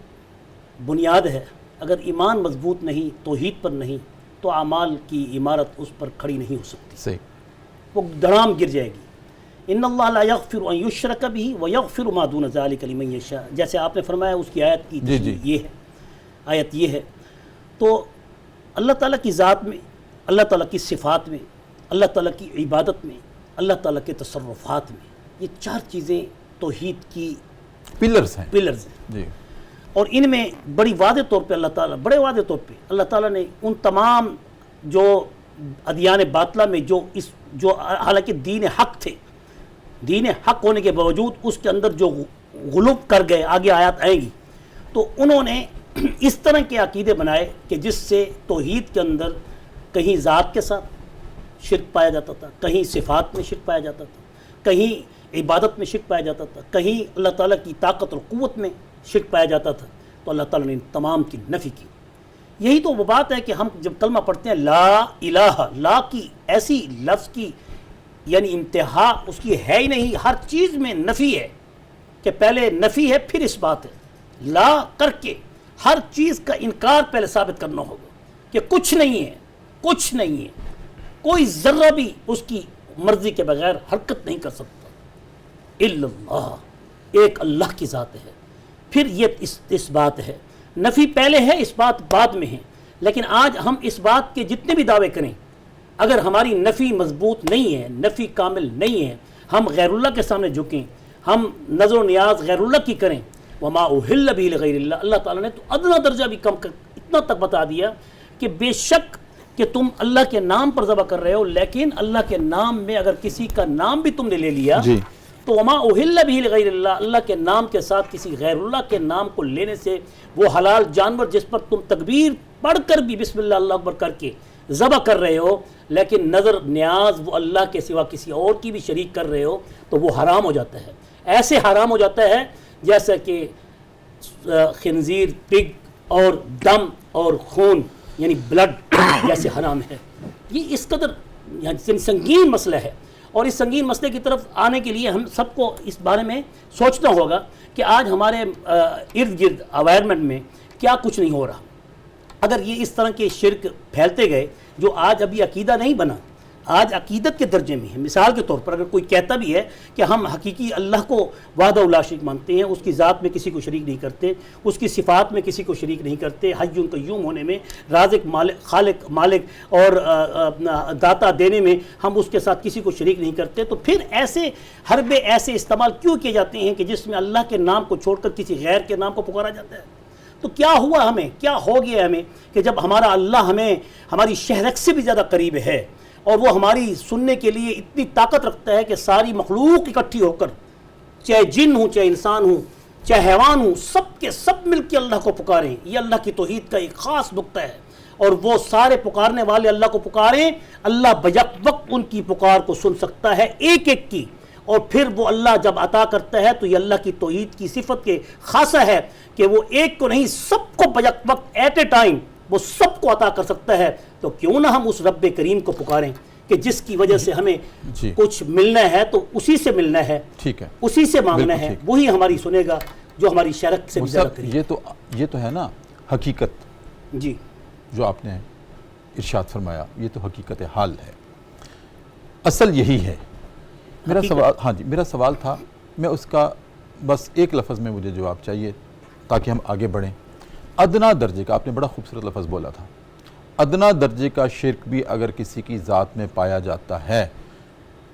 بنیاد ہے. اگر ایمان مضبوط نہیں, توحید پر نہیں, تو اعمال کی عمارت اس پر کھڑی نہیں ہو سکتی, صحیح, وہ دڑام گر جائے گی. ان اللہ لا یغفر ان یشرک به ویغفر ما دون ذلک لمن یشاء, جیسے آپ نے فرمایا اس کی آیت کی تشریح یہ ہے, آیت یہ ہے. تو اللہ تعالیٰ کی ذات میں, اللہ تعالیٰ کی صفات میں, اللہ تعالیٰ کی عبادت میں, اللہ تعالیٰ کے تصرفات میں, یہ 4 چیزیں توحید کی پلرز ہیں. پلرز ہیں. جی, اور ان میں بڑی واضح طور پہ اللہ تعالیٰ, بڑے واضح طور پہ اللہ تعالیٰ نے ان تمام جو ادیان باطلہ میں جو حالانکہ دین حق تھے, دین حق ہونے کے باوجود اس کے اندر جو غلوب کر گئے, آگے آیات آئیں گی, تو انہوں نے اس طرح کے عقیدے بنائے کہ جس سے توحید کے اندر کہیں ذات کے ساتھ شرک پایا جاتا تھا, کہیں صفات میں شرک پایا جاتا تھا, کہیں عبادت میں شرک پایا جاتا تھا, کہیں اللہ تعالیٰ کی طاقت اور قوت میں شرک پایا جاتا تھا. تو اللہ تعالیٰ نے ان تمام کی نفی کی. یہی تو وہ بات ہے کہ ہم جب کلمہ پڑھتے ہیں لا الہ, لا کی ایسی لفظ کی یعنی انتہا اس کی ہے ہی نہیں, ہر چیز میں نفی ہے, کہ پہلے نفی ہے پھر اس بات ہے. لا کر کے ہر چیز کا انکار پہلے ثابت کرنا ہوگا کہ کچھ نہیں ہے, کچھ نہیں ہے, کوئی ذرہ بھی اس کی مرضی کے بغیر حرکت نہیں کر سکتا. الا اللہ, ایک اللہ کی ذات ہے. پھر یہ اس بات ہے, نفی پہلے ہے, اس بات بعد میں ہے. لیکن آج ہم اس بات کے جتنے بھی دعوے کریں, اگر ہماری نفی مضبوط نہیں ہے, نفی کامل نہیں ہے, ہم غیر اللہ کے سامنے جھکیں, ہم نظر و نیاز غیر اللہ کی کریں, وما اہل بہ لغیر اللہ, اللہ تعالیٰ نے تو ادنا درجہ بھی کم کر اتنا تک بتا دیا کہ بے شک کہ تم اللہ کے نام پر ذبح کر رہے ہو، لیکن اللہ کے نام میں اگر کسی کا نام بھی تم نے لے لیا جی تو وما اہل بھی لغیر اللہ، اللہ کے نام کے ساتھ کسی غیر اللہ کے نام کو لینے سے وہ حلال جانور جس پر تم تکبیر پڑھ کر بھی بسم اللہ اللہ اکبر کر کے ذبح کر رہے ہو، لیکن نظر نیاز وہ اللہ کے سوا کسی اور کی بھی شریک کر رہے ہو، تو وہ حرام ہو جاتا ہے. ایسے حرام ہو جاتا ہے جیسا کہ خنزیر، پگ اور دم اور خون یعنی بلڈ جیسے حرام ہے. یہ اس قدر یعنی سنگین مسئلہ ہے، اور اس سنگین مسئلے کی طرف آنے کے لیے ہم سب کو اس بارے میں سوچنا ہوگا کہ آج ہمارے ارد گرد انوائرمنٹ میں کیا کچھ نہیں ہو رہا. اگر یہ اس طرح کے شرک پھیلتے گئے جو آج ابھی عقیدہ نہیں بنا، آج عقیدت کے درجے میں ہے. مثال کے طور پر اگر کوئی کہتا بھی ہے کہ ہم حقیقی اللہ کو وحدہ لا شریک مانتے ہیں، اس کی ذات میں کسی کو شریک نہیں کرتے، اس کی صفات میں کسی کو شریک نہیں کرتے، حی قیوم ہونے میں، رازق مالک، خالق مالک اور داتا دینے میں ہم اس کے ساتھ کسی کو شریک نہیں کرتے، تو پھر ایسے حربے ایسے استعمال کیوں کیے جاتے ہیں کہ جس میں اللہ کے نام کو چھوڑ کر کسی غیر کے نام کو پکارا جاتا ہے؟ تو کیا ہوا ہمیں، کیا ہو گیا ہمیں کہ جب ہمارا اللہ ہمیں ہماری شہرک سے بھی زیادہ قریب ہے اور وہ ہماری سننے کے لیے اتنی طاقت رکھتا ہے کہ ساری مخلوق اکٹھی ہو کر، چاہے جن ہوں، چاہے انسان ہوں، چاہے حیوان ہوں، سب کے سب مل کے اللہ کو پکاریں. یہ اللہ کی توحید کا ایک خاص نقطہ ہے، اور وہ سارے پکارنے والے اللہ کو پکاریں، اللہ بیک وقت ان کی پکار کو سن سکتا ہے، ایک ایک کی. اور پھر وہ اللہ جب عطا کرتا ہے تو یہ اللہ کی توحید کی صفت کے خاصہ ہے کہ وہ ایک کو نہیں، سب کو بیک وقت ایٹ اے ٹائم وہ سب کو عطا کر سکتا ہے. تو کیوں نہ ہم اس رب کریم کو پکاریں کہ جس کی وجہ سے ہمیں کچھ ملنا ہے تو اسی سے ملنا ہے، ٹھیک ہے، اسی سے مانگنا ہے، وہی ہماری سنے گا جو ہماری شرک سے بھی زیادہ قریب. یہ تو ہے نا حقیقت جی جو آپ نے ارشاد فرمایا، یہ تو حقیقت حال ہے، اصل یہی ہے. میرا سوال، ہاں جی، میرا سوال تھا، میں اس کا بس ایک لفظ میں مجھے جواب چاہیے تاکہ ہم آگے بڑھیں. ادنا درجے کا، آپ نے بڑا خوبصورت لفظ بولا تھا، ادنا درجے کا شرک بھی اگر کسی کی ذات میں پایا جاتا ہے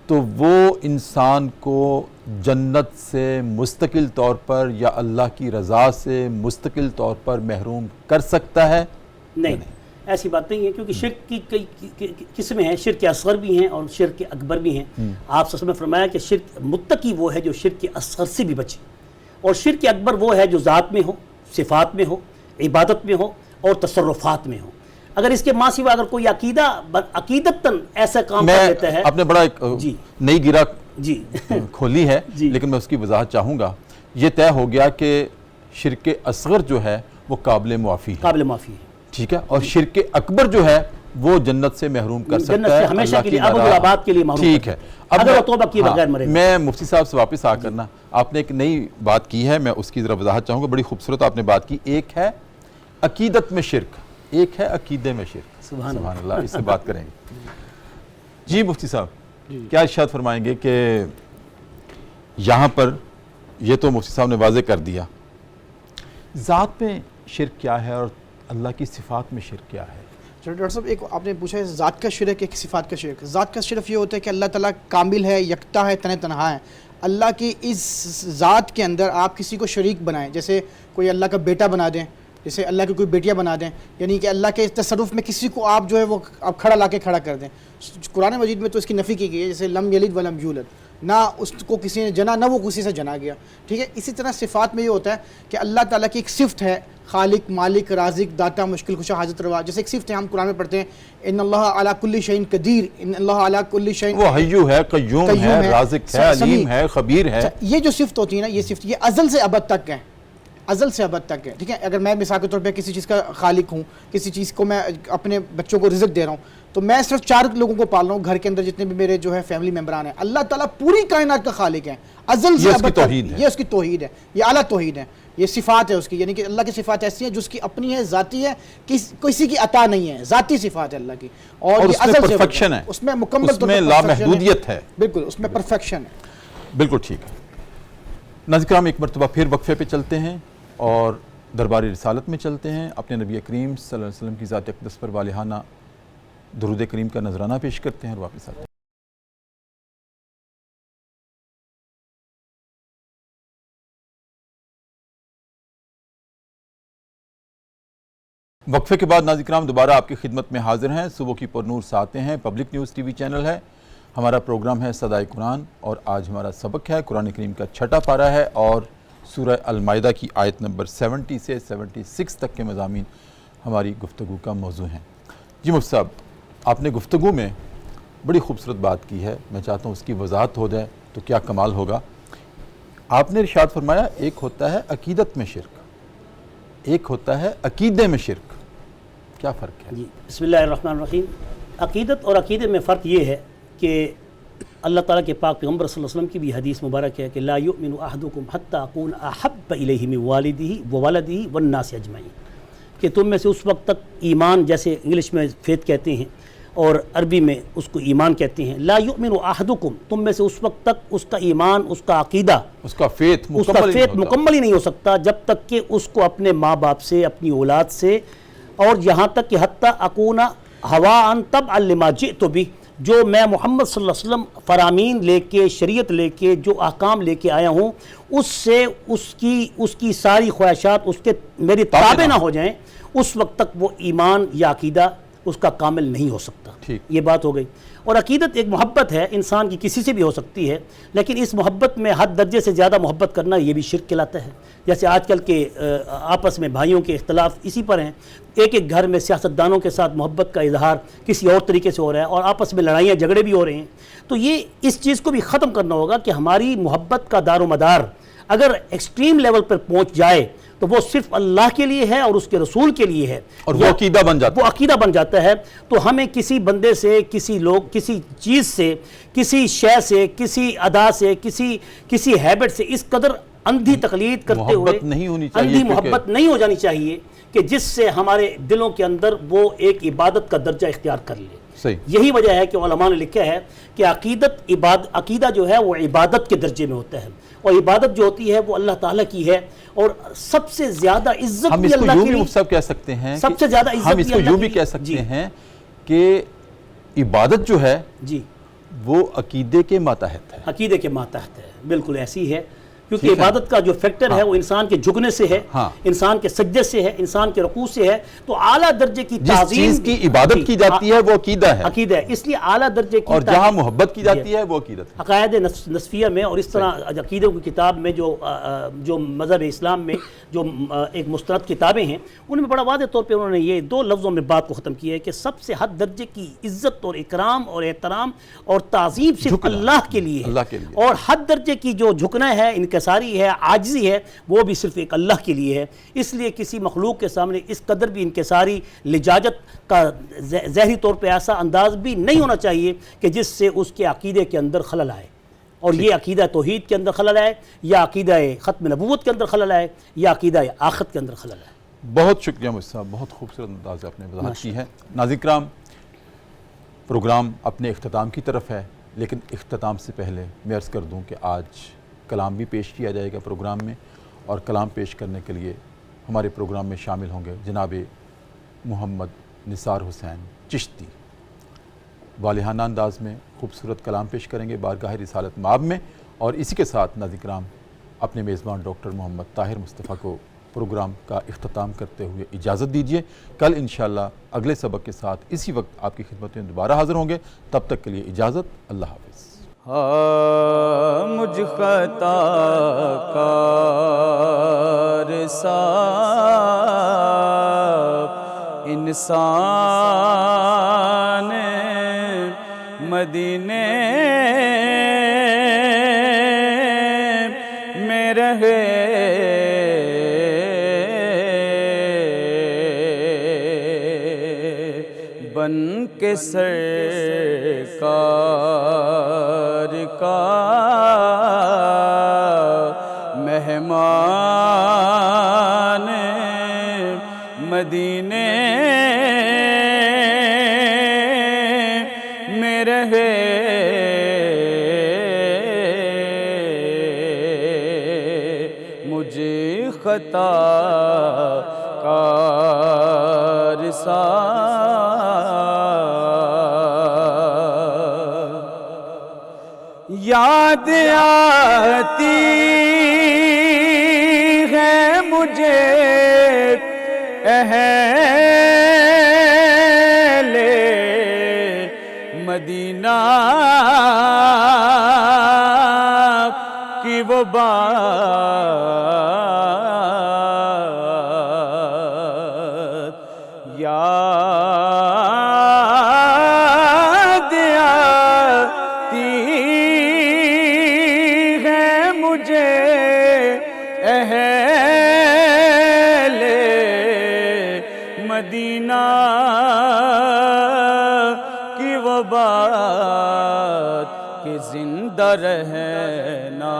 تو وہ انسان کو جنت سے مستقل طور پر یا اللہ کی رضا سے مستقل طور پر محروم کر سکتا ہے؟ نہیں، ایسی بات نہیں ہے، کیونکہ شرک کی کئی قسمیں ہیں، شرک اصغر بھی ہیں اور شرک اکبر بھی ہیں. آپ صلی اللہ علیہ وسلم نے فرمایا کہ شرک متقی وہ ہے جو شرک اصغر سے بھی بچے، اور شرک اکبر وہ ہے جو ذات میں ہو، صفات میں ہو، عبادت میں ہو اور تصرفات میں ہو. اگر اس کے ماں سوا اگر کوئی عقیدتاً ایسا کام کر لیتا ہے، آپ نے بڑا ایک جی نئی گرہ جی کھولی ہے، جی. لیکن میں اس کی وضاحت چاہوں گا. یہ طے ہو گیا کہ شرک اصغر جو ہے وہ قابل معافی ہے، قابل معافی ہے، ٹھیک ہے، اور شرک اکبر جو ہے وہ جنت سے محروم کر جنت سکتا سے ہے ہمیشہ اللہ کے کی لیے ابد الآباد کے لیے محروم ٹھیک کر ہے. سکتا ہے، اگر وہ توبہ کیے بغیر مرے گا. میں مفتی صاحب سے واپس آ کرنا، آپ نے ایک نئی بات کی ہے، میں اس کی ذرا وضاحت چاہوں گا. بڑی خوبصورت آپ نے بات کی. ایک ہے عقیدت میں شرک، ایک ہے عقیدے میں شرک. سبحان اللہ، اس سے بات کریں گے. جی مفتی صاحب کیا ارشاد فرمائیں گے کہ یہاں پر یہ تو مفتی صاحب نے واضح کر دیا، ذات میں شرک کیا ہے اور اللہ کی صفات میں شرک کیا ہے؟ ڈاکٹر صاحب ایک آپ نے پوچھا ہے ذات کا شرک ایک صفات کا شرک. ذات کا شرف یہ ہوتا ہے کہ اللہ تعالیٰ کامل ہے، یکتا ہے، تنہا ہے. اللہ کی اس ذات کے اندر آپ کسی کو شریک بنائیں، جیسے کوئی اللہ کا بیٹا بنا دیں، جیسے اللہ کی کوئی بیٹیاں بنا دیں، یعنی کہ اللہ کے تصرف میں کسی کو آپ جو ہے وہ آپ کھڑا لا کے کھڑا کر دیں. قرآن مجید میں تو اس کی نفی کی گئی ہے، جیسے لم یلد ولم یولد، نہ اس کو کسی نے جنا، نہ وہ کسی سے جنا گیا. ٹھیک ہے، اسی طرح صفات میں یہ ہوتا ہے کہ اللہ تعالیٰ کی ایک صفت ہے، خالق، مالک، رازق، داتا، مشکل کشا، حاجت روا. جیسے ایک صفت ہے، ہم قرآن میں پڑھتے ہیں ان اللہ علی کل شیء قدیر، ان اللہ علی کل شیء، وہ حیو ہے، قیوم ہے، رازق ہے، علیم ہے، خبیر ہے. یہ جو صفت ہوتی ہے نا، یہ صفت یہ ازل سے ابد تک ہے، ازل سے ابد تک ہے. ٹھیک ہے، اگر میں مثال کے طور پہ کسی چیز کا خالق ہوں، کسی چیز کو میں اپنے بچوں کو رزق دے رہا ہوں، تو میں صرف 4 لوگوں کو پال رہا ہوں گھر کے اندر جتنے بھی میرے جو ہے فیملی ممبران ہیں. اللہ تعالیٰ پوری کائنات کا خالق ہے، ازل سے ابد تک. یہ اس کی توحید ہے، یہ اعلیٰ توحید ہے، یہ صفات ہے اس کی. یعنی کہ اللہ کی صفات ایسی ہیں جو اس کی اپنی ہے، ذاتی ہے، کسی کی عطا نہیں ہے، ذاتی صفات ہے اللہ کی. اور یہ اس میں ازل سے پرفیکشن ہے، اس میں مکمل اس میں لامحدودیت ہے. بالکل اس میں پرفیکشن ہے. بالکل ٹھیک ہے. ناظرین کرام، ایک مرتبہ پھر وقفے پہ چلتے ہیں اور دربار رسالت میں چلتے ہیں. اپنے نبی کریم صلی اللہ علیہ وسلم کی ذات اقدس پر والہانہ درود کریم کا نذرانہ پیش کرتے ہیں اور واپس آتے ہیں. وقفے کے بعد ناظرین کرام دوبارہ آپ کی خدمت میں حاضر ہیں۔ صبح کی پرنور ساتیں ہیں، public news T V channel ہے، ہمارا پروگرام ہے صدائے قرآن، اور آج ہمارا سبق ہے قرآن کریم کا چھٹا پارہ ہے اور سورہ المائدہ کی آیت نمبر 70 سے 76 تک کے مضامین ہماری گفتگو کا موضوع ہیں۔ جی مفتی صاحب، آپ نے گفتگو میں بڑی خوبصورت بات کی ہے، میں چاہتا ہوں اس کی وضاحت ہو جائے تو کیا کمال ہوگا۔ آپ نے ارشاد فرمایا ایک ہوتا ہے عقیدت میں شرک، ایک ہوتا ہے عقیدے میں شرک، کیا فرق ہے؟ جی بسم اللہ الرحمن الرحیم۔ عقیدت اور عقیدے میں فرق یہ ہے کہ اللہ تعالیٰ کے پاک پیغمبر صلی اللہ علیہ وسلم کی بھی حدیث مبارک ہے کہ لا یؤمن احدکم حتی اکون احب الیہ من والدہ وولدہ والناس اجمعین، کہ تم میں سے اس وقت تک ایمان، جیسے انگلش میں فیتھ کہتے ہیں اور عربی میں اس کو ایمان کہتے ہیں، لا یؤمن احدکم، تم میں سے اس وقت تک اس کا ایمان، اس کا عقیدہ، اس کا فیتھ مکمل ہی نہیں ہو سکتا جب تک کہ اس کو اپنے ماں باپ سے، اپنی اولاد سے، اور یہاں تک کہ حتی اکون ہواء تبعا لما جئت بہ، جو میں محمد صلی اللہ علیہ وسلم فرامین لے کے، شریعت لے کے، جو احکام لے کے آیا ہوں، اس سے اس کی ساری خواہشات اس کے میری تابع نہ ہو جائیں، اس وقت تک وہ ایمان یا عقیدہ اس کا کامل نہیں ہو سکتا۔ یہ بات ہو گئی۔ اور عقیدت ایک محبت ہے، انسان کی کسی سے بھی ہو سکتی ہے، لیکن اس محبت میں حد درجے سے زیادہ محبت کرنا یہ بھی شرک کہلاتا ہے۔ جیسے آج کل کے آپس میں بھائیوں کے اختلاف اسی پر ہیں، ایک ایک گھر میں سیاستدانوں کے ساتھ محبت کا اظہار کسی اور طریقے سے ہو رہا ہے اور آپس میں لڑائیاں جھگڑے بھی ہو رہے ہیں۔ تو یہ اس چیز کو بھی ختم کرنا ہوگا کہ ہماری محبت کا دار و مدار اگر ایکسٹریم لیول پر پہنچ جائے تو وہ صرف اللہ کے لیے ہے اور اس کے رسول کے لیے ہے، اور وہ عقیدہ بن جاتا ہے۔ تو ہمیں کسی بندے سے، کسی چیز سے، کسی شے سے، کسی ادا سے، کسی ہیبٹ سے اس قدر اندھی تقلید کرتے ہوئے اندھی محبت نہیں ہو جانی چاہیے کہ جس سے ہمارے دلوں کے اندر وہ ایک عبادت کا درجہ اختیار کر لے۔ یہی وجہ ہے کہ علماء نے لکھا ہے کہ عقیدہ جو ہے وہ عبادت کے درجے میں ہوتا ہے، اور عبادت جو ہوتی ہے وہ اللہ تعالیٰ کی ہے، اور سب سے زیادہ عزت بھی اللہ کی مفتی صاحب کہہ سکتے ہیں، سب سے زیادہ عزت ہم اس کو یوں بھی کہہ سکتے ہیں کہ عبادت جو ہے جی وہ عقیدے کے ماتحت ہے، عقیدے کے ماتحت ہے، بالکل ایسی ہے، کیونکہ عبادت کا جو فیکٹر ہے وہ انسان کے جھکنے سے ہے، انسان کے سجدے سے ہے، انسان کے رکوع سے ہے۔ تو اعلیٰ درجے کی جس چیز کی عبادت کی جاتی ہے وہ عقیدہ ہے، اس لیے اعلیٰ درجے کی، اور جہاں محبت کی جاتی ہے وہ عقیدت ہے۔ عقائد نصفیہ میں اور اس طرح عقیدوں کی کتاب میں جو مذہب اسلام میں جو ایک مستند کتابیں ہیں، ان میں بڑا واضح طور پہ انہوں نے یہ دو لفظوں میں بات کو ختم کیا ہے کہ سب سے حد درجے کی عزت اور اکرام اور احترام اور تعظیم صرف اللہ کے لیے ہے، اور حد درجے کی جو جھکنا ہے، انکساری ہے، عاجزی ہے، وہ بھی صرف ایک اللہ کے لیے ہے۔ اس لیے کسی مخلوق کے سامنے اس قدر بھی انکساری، لجاجت کا ظاہری طور پہ ایسا انداز بھی نہیں ہونا چاہیے کہ جس سے اس کے عقیدے کے اندر خلل آئے، اور یہ عقیدہ توحید کے اندر خلل آئے، یا عقیدہ ختم نبوت کے اندر خلل آئے، یا عقیدہ آخرت کے اندر خلل آئے۔ بہت شکریہ مفتی صاحب، بہت خوبصورت انداز آپ نے وضاحت کی ہے۔ ناظرین کرام، پروگرام اپنے اختتام کی طرف ہے، لیکن اختتام سے پہلے میں عرض کر دوں کہ آج کلام بھی پیش کیا جائے گا پروگرام میں، اور کلام پیش کرنے کے لیے ہمارے پروگرام میں شامل ہوں گے جناب محمد نثار حسین چشتی، والہانہ انداز میں خوبصورت کلام پیش کریں گے بارگاہ رسالت مآب میں، اور اسی کے ساتھ ناظرین کرام اپنے میزبان ڈاکٹر محمد طاہر مصطفیٰ کو پروگرام کا اختتام کرتے ہوئے اجازت دیجیے۔ کل انشاءاللہ اگلے سبق کے ساتھ اسی وقت آپ کی خدمت میں دوبارہ حاضر ہوں گے، تب تک کے لیے اجازت، اللہ حافظ۔ مجھ خطا کار صاف انسان مدینے میں رہے، بن کے سرکار کا مہمان مدینے میں رہے، مجھے خطا کار یاد آتی ہے مجھے مدینہ کی وہ بات یاد آتی ہے مجھے اہل مدینہ کی وہ بات کہ زندہ رہنا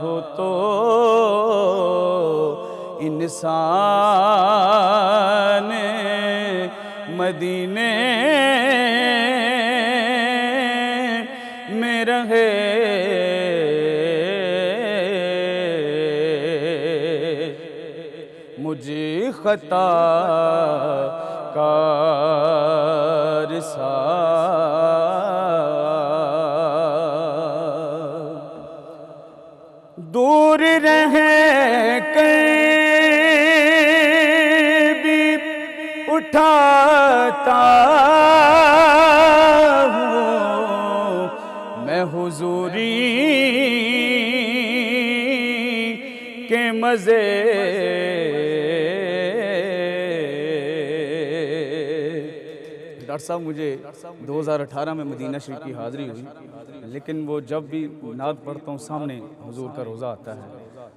ہو تو انسان مدینے میں رہے۔ مجھے خطا کار سا دور رہ کر بھی اٹھاتا ہوں میں حضوری کے مزے۔ ڈاکٹر صاحب مجھے 2018 میں مدینہ شریف کی حاضری ہوئی، لیکن وہ جب بھی نعت پڑھتا ہوں سامنے حضور کا روضہ آتا ہے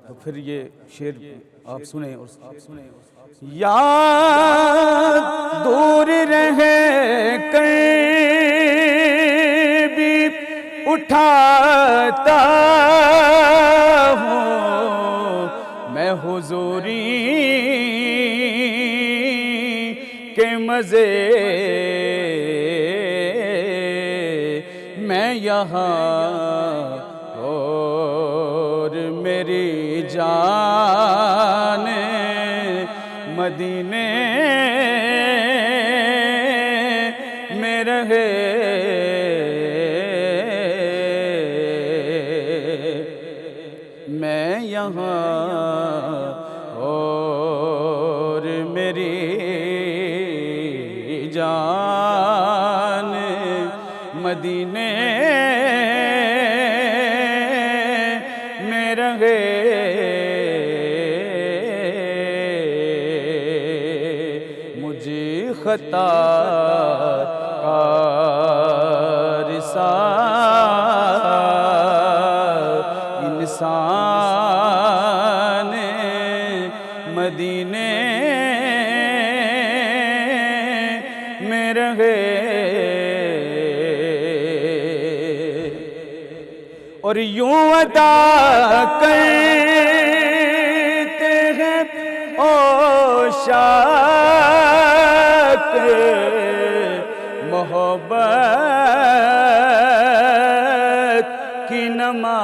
تو پھر یہ شعر آپ سنیں اور یاد دور رہ کر بھی اٹھاتا ہوں میں حضوری کے مزے۔ میں یہاں اور میری جان مدینے میں رہے۔ میں یہاں اور میری جان مدینے میں رہے۔ مجھے خطا کار سا انسان مدینے میں رہے۔ اور یوں ادا کرتے ہیں عاشق محبت کی نماز،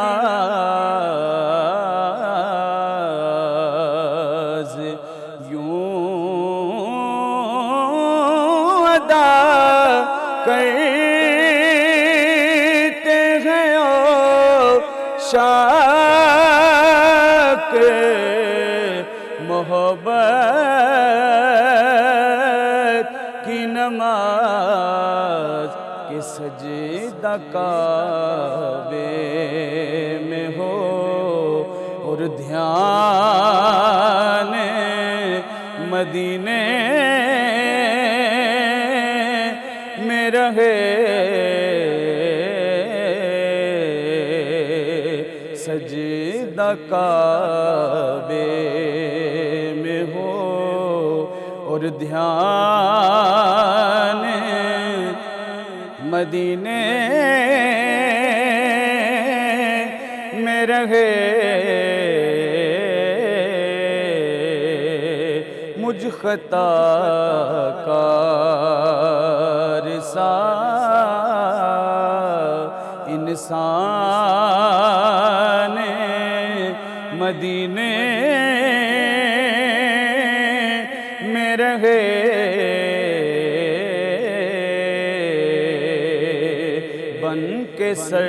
یوں ادا کرتے ہیں عاشق محبت کی نماز کہ سجدہ کعبے میں ہو اور دھیان مدینے میں رہے۔ سجدہ کعبے میں ہو اور دھیان مدینے میں رہے۔ مجھ خطا کار سا انسان مدینے میں رہے۔ بن کے سر